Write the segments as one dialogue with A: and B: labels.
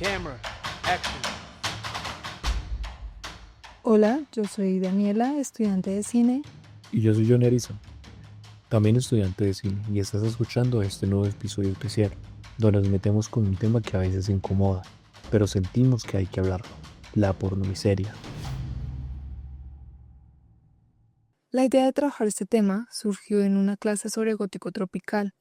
A: Camera, action.
B: Hola, yo soy Daniela, estudiante de cine.
C: Y yo soy John Erizo, también estudiante de cine, y estás escuchando este nuevo episodio especial, donde nos metemos con un tema que a veces incomoda, pero sentimos que hay que hablarlo: la pornomiseria.
B: La idea de trabajar este tema surgió en una clase sobre gótico tropical,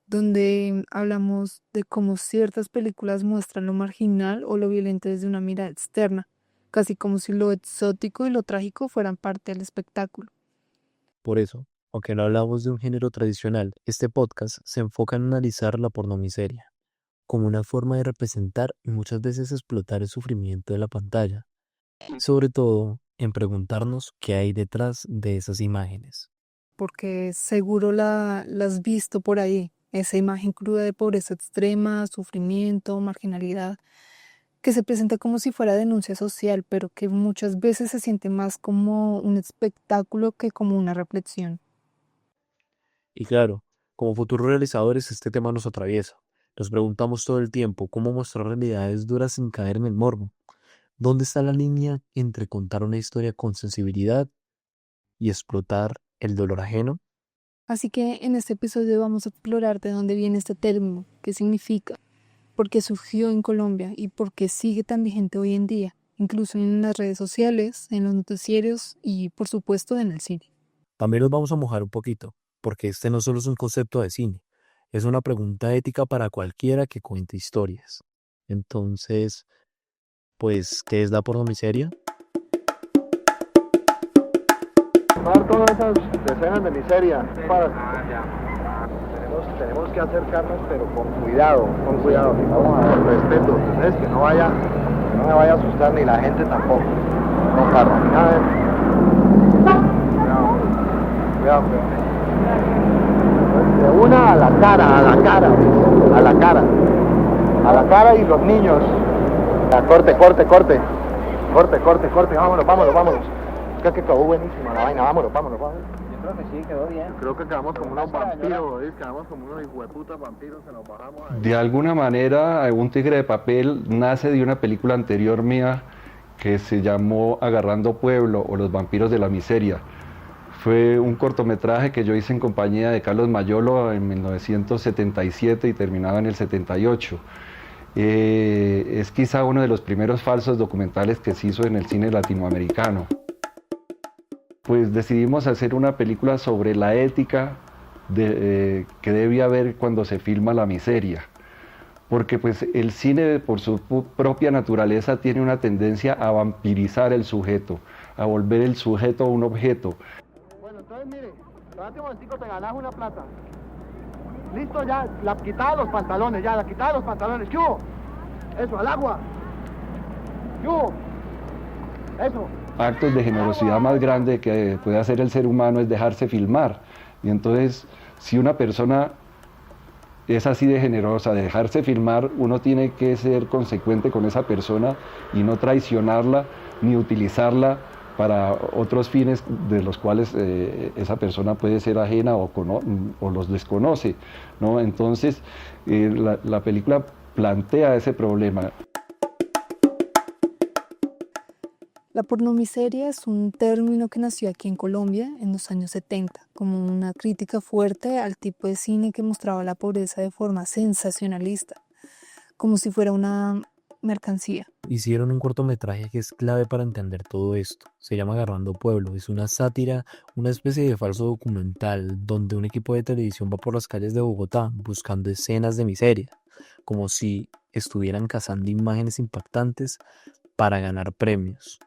B: donde hablamos de cómo ciertas películas muestran lo marginal o lo violento desde una mirada externa, casi como si lo exótico y lo trágico fueran parte del espectáculo.
C: Por eso, aunque no hablamos de un género tradicional, este podcast se enfoca en analizar la pornomiseria como una forma de representar y muchas veces explotar el sufrimiento de la pantalla, y sobre todo en preguntarnos qué hay detrás de esas imágenes.
B: Porque seguro la has visto por ahí, esa imagen cruda de pobreza extrema, sufrimiento, marginalidad, que se presenta como si fuera denuncia social, pero que muchas veces se siente más como un espectáculo que como una reflexión.
C: Y claro, como futuros realizadores este tema nos atraviesa. Nos preguntamos todo el tiempo cómo mostrar realidades duras sin caer en el morbo. ¿Dónde está la línea entre contar una historia con sensibilidad y explotar el dolor ajeno?
B: Así que en este episodio vamos a explorar de dónde viene este término, qué significa, por qué surgió en Colombia y por qué sigue tan vigente hoy en día, incluso en las redes sociales, en los noticieros y por supuesto en el cine.
C: También nos vamos a mojar un poquito, porque este no solo es un concepto de cine, es una pregunta ética para cualquiera que cuente historias. Entonces, pues, ¿qué es la pornomiseria?
D: Todas esas escenas de miseria tenemos que acercarnos, pero con cuidado, vamos a ver, respeto, ¿entendés? Que no me vaya a asustar ni la gente tampoco. Con carro, a ver. Cuidado. De una a la cara y los niños. Corte, vámonos. Creo que quedó buenísima la vaina, vámonos.
E: Yo creo que sí, quedó bien.
D: Creo que quedamos como unos vampiros, quedamos como unos hijueputas vampiros, se nos bajamos ahí.
F: De alguna manera, Un tigre de papel nace de una película anterior mía que se llamó Agarrando Pueblo o Los vampiros de la miseria. Fue un cortometraje que yo hice en compañía de Carlos Mayolo en 1977 y terminaba en el 78. Es quizá uno de los primeros falsos documentales que se hizo en el cine latinoamericano. Pues decidimos hacer una película sobre la ética que debe haber cuando se filma la miseria, porque pues el cine por su propia naturaleza tiene una tendencia a vampirizar el sujeto, a volver el sujeto un objeto.
D: Bueno, entonces mire, espérate un momentico, te ganas una plata. Listo ya, la quitada de los pantalones, ¿qué hubo? Eso, al agua. ¿Qué hubo? Eso.
F: Actos de generosidad más grande que puede hacer el ser humano es dejarse filmar. Y entonces, si una persona es así de generosa, de dejarse filmar, uno tiene que ser consecuente con esa persona y no traicionarla ni utilizarla para otros fines de los cuales esa persona puede ser ajena o los desconoce, ¿no? Entonces, la película plantea ese problema.
B: La pornomiseria es un término que nació aquí en Colombia en los años 70, como una crítica fuerte al tipo de cine que mostraba la pobreza de forma sensacionalista, como si fuera una mercancía.
C: Hicieron un cortometraje que es clave para entender todo esto. Se llama Agarrando Pueblo. Es una sátira, una especie de falso documental donde un equipo de televisión va por las calles de Bogotá buscando escenas de miseria, como si estuvieran cazando imágenes impactantes para ganar premios.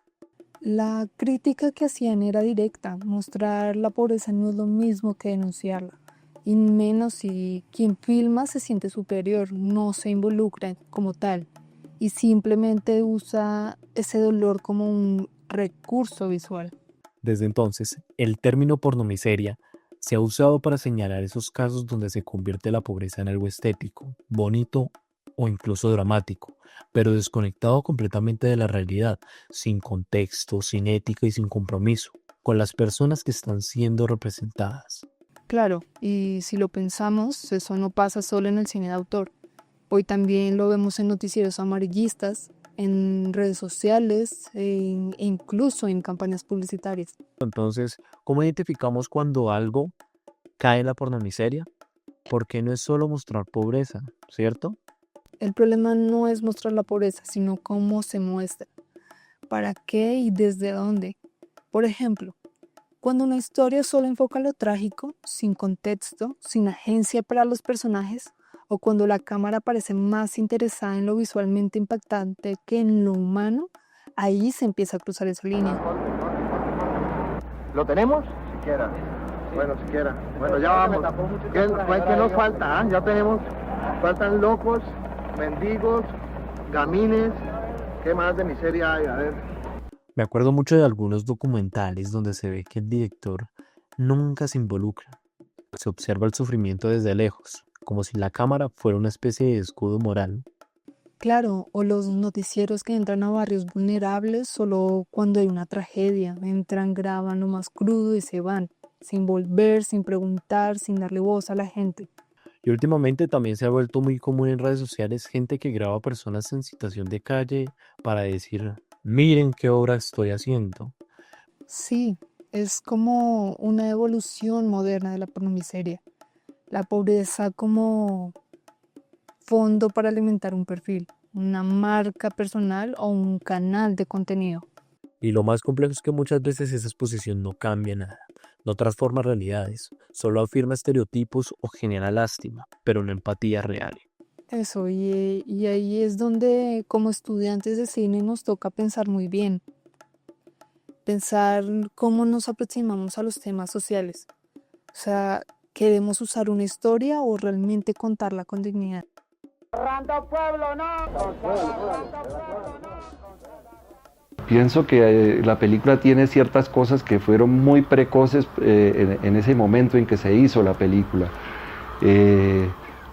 B: La crítica que hacían era directa: mostrar la pobreza no es lo mismo que denunciarla, y menos si quien filma se siente superior, no se involucra como tal y simplemente usa ese dolor como un recurso visual.
C: Desde entonces, el término pornomiseria se ha usado para señalar esos casos donde se convierte la pobreza en algo estético, bonito o incluso dramático, pero desconectado completamente de la realidad, sin contexto, sin ética y sin compromiso con las personas que están siendo representadas.
B: Claro, y si lo pensamos, eso no pasa solo en el cine de autor. Hoy también lo vemos en noticieros amarillistas, en redes sociales e incluso en campañas publicitarias.
C: Entonces, ¿cómo identificamos cuando algo cae en la pornomiseria? Porque no es solo mostrar pobreza, ¿cierto?
B: El problema no es mostrar la pobreza, sino cómo se muestra, para qué y desde dónde. Por ejemplo, cuando una historia solo enfoca lo trágico, sin contexto, sin agencia para los personajes, o cuando la cámara parece más interesada en lo visualmente impactante que en lo humano, ahí se empieza a cruzar esa línea.
D: ¿Lo tenemos? Siquiera. Bueno, siquiera. Bueno, ya vamos. ¿Qué nos falta? ¿Ah? Ya tenemos. Faltan locos, mendigos, gamines. ¿Qué más de miseria hay? A ver.
C: Me acuerdo mucho de algunos documentales donde se ve que el director nunca se involucra. Se observa el sufrimiento desde lejos, como si la cámara fuera una especie de escudo moral.
B: Claro, o los noticieros que entran a barrios vulnerables solo cuando hay una tragedia. Entran, graban lo más crudo y se van, sin volver, sin preguntar, sin darle voz a la gente.
C: Y últimamente también se ha vuelto muy común en redes sociales gente que graba personas en situación de calle para decir, miren qué obra estoy haciendo.
B: Sí, es como una evolución moderna de la pornomiseria. La pobreza como fondo para alimentar un perfil, una marca personal o un canal de contenido.
C: Y lo más complejo es que muchas veces esa exposición no cambia nada, no transforma realidades, solo afirma estereotipos o genera lástima, pero no empatía real.
B: Eso, y ahí es donde como estudiantes de cine nos toca pensar muy bien, pensar cómo nos aproximamos a los temas sociales. O sea, ¿queremos usar una historia o realmente contarla con dignidad?
F: Pienso que la película tiene ciertas cosas que fueron muy precoces en ese momento en que se hizo la película.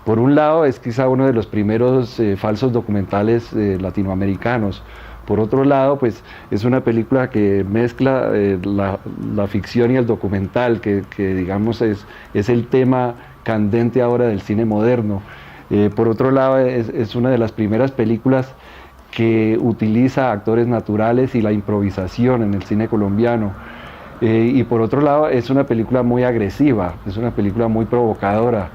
F: Por un lado, es quizá uno de los primeros falsos documentales latinoamericanos. Por otro lado, pues es una película que mezcla la ficción y el documental, que digamos es el tema candente ahora del cine moderno. Por otro lado, es una de las primeras películas que utiliza actores naturales y la improvisación en el cine colombiano. Y por otro lado, es una película muy agresiva, es una película muy provocadora.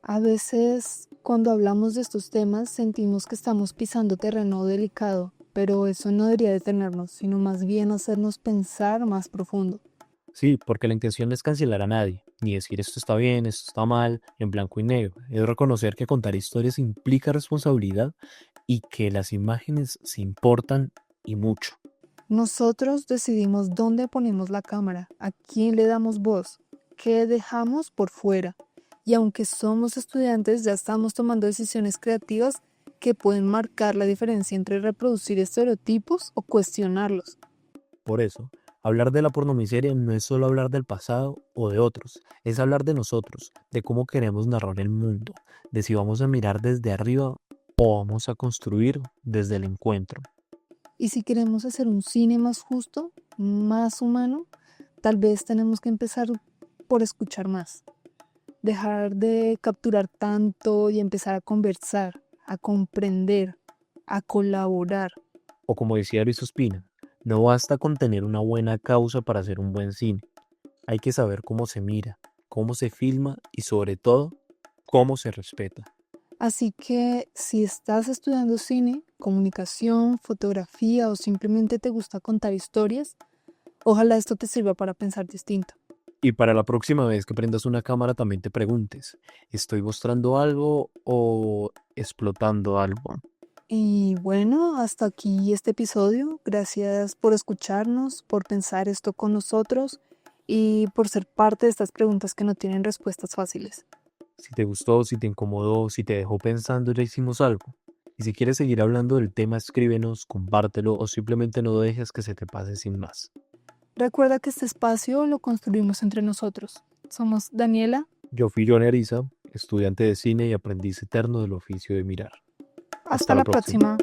B: A veces, cuando hablamos de estos temas, sentimos que estamos pisando terreno delicado, pero eso no debería detenernos, sino más bien hacernos pensar más profundo.
C: Sí, porque la intención no es cancelar a nadie, ni decir esto está bien, esto está mal, en blanco y negro. Es reconocer que contar historias implica responsabilidad y que las imágenes se importan y mucho.
B: Nosotros decidimos dónde ponemos la cámara, a quién le damos voz, qué dejamos por fuera. Y aunque somos estudiantes, ya estamos tomando decisiones creativas que pueden marcar la diferencia entre reproducir estereotipos o cuestionarlos.
C: Por eso, hablar de la pornomiseria no es solo hablar del pasado o de otros, es hablar de nosotros, de cómo queremos narrar el mundo, de si vamos a mirar desde arriba o vamos a construir desde el encuentro.
B: Y si queremos hacer un cine más justo, más humano, tal vez tenemos que empezar por escuchar más. Dejar de capturar tanto y empezar a conversar, a comprender, a colaborar.
C: O como decía Luis Ospina, no basta con tener una buena causa para hacer un buen cine. Hay que saber cómo se mira, cómo se filma y sobre todo, cómo se respeta.
B: Así que si estás estudiando cine, comunicación, fotografía o simplemente te gusta contar historias, ojalá esto te sirva para pensar distinto.
C: Y para la próxima vez que prendas una cámara también te preguntes, ¿estoy mostrando algo o explotando algo?
B: Y bueno, hasta aquí este episodio. Gracias por escucharnos, por pensar esto con nosotros y por ser parte de estas preguntas que no tienen respuestas fáciles.
C: Si te gustó, si te incomodó, si te dejó pensando, ya hicimos algo. Y si quieres seguir hablando del tema, escríbenos, compártelo o simplemente no dejes que se te pase sin más.
B: Recuerda que este espacio lo construimos entre nosotros. Somos Daniela.
C: Yo fui John Ariza, estudiante de cine y aprendiz eterno del oficio de mirar.
B: Hasta la próxima.